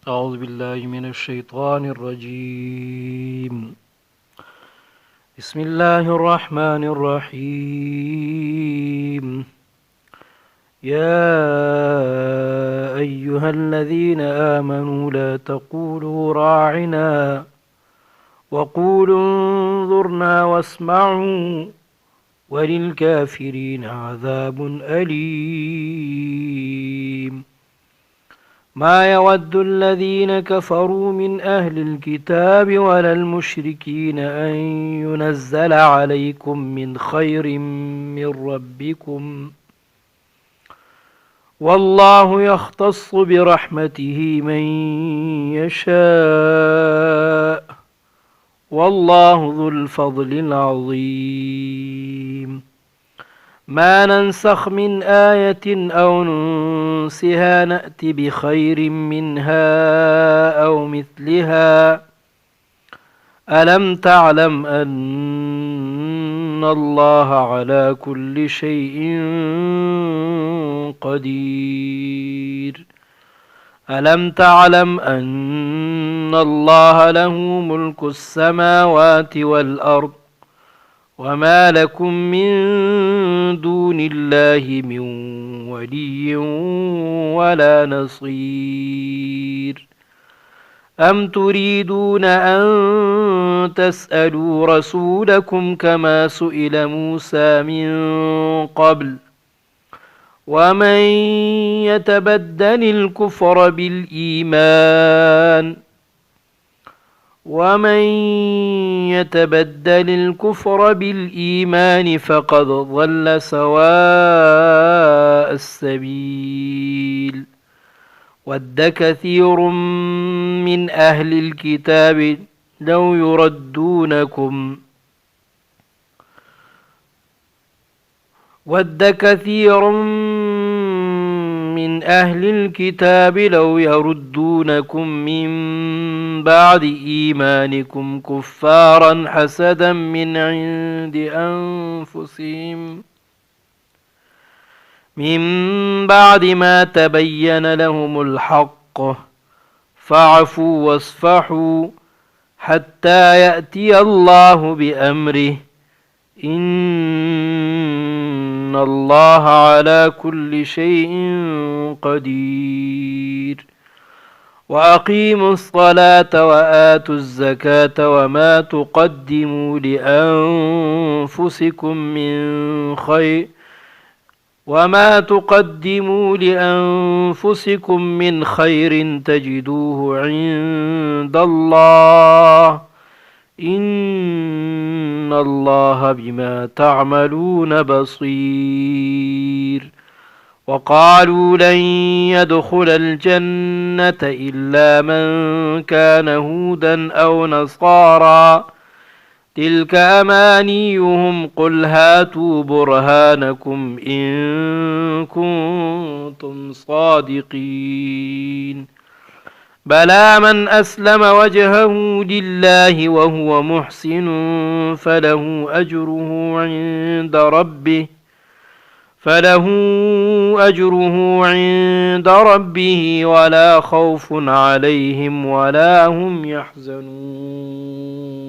أعوذ بالله من الشيطان الرجيم. بسم الله الرحمن الرحيم. يا أيها الذين آمنوا لا تقولوا راعنا وقولوا انظرنا واسمعوا وللكافرين عذاب أليم. ما يود الذين كفروا من أهل الكتاب ولا المشركين أن ينزل عليكم من خير من ربكم، والله يختص برحمته من يشاء، والله ذو الفضل العظيم. ما ننسخ من آية أو ننسها نأت بخير منها أو مثلها. ألم تعلم أن الله على كل شيء قدير؟ ألم تعلم أن الله له ملك السماوات والأرض وما لكم من دون الله من ولي ولا نصير؟ أم تريدون أن تسألوا رسولكم كما سئل موسى من قبل؟ ومن يتبدل الكفر بالإيمان فقد ضل سواء السبيل. ود كثير من أهل الكتاب لو يردونكم من بعد إيمانكم كفارا حسدا من بعد ما تبين لهم الحق، فاعفوا واصفحوا حتى يأتي الله بأمره، إن الله على كل شيء قدير. وأقيموا الصلاة وآتوا الزكاة وما تقدموا لأنفسكم من خير تجدوه عند الله، إن الله بما تعملون بصير. وقالوا لن يدخل الجنة إلا من كان هودا أو نصارى، تلك أمانيهم، قل هاتوا برهانكم إن كنتم صادقين. بلى من أسلم وجهه لله وهو محسن فله أجره عند ربه ولا خوف عليهم ولا هم يحزنون.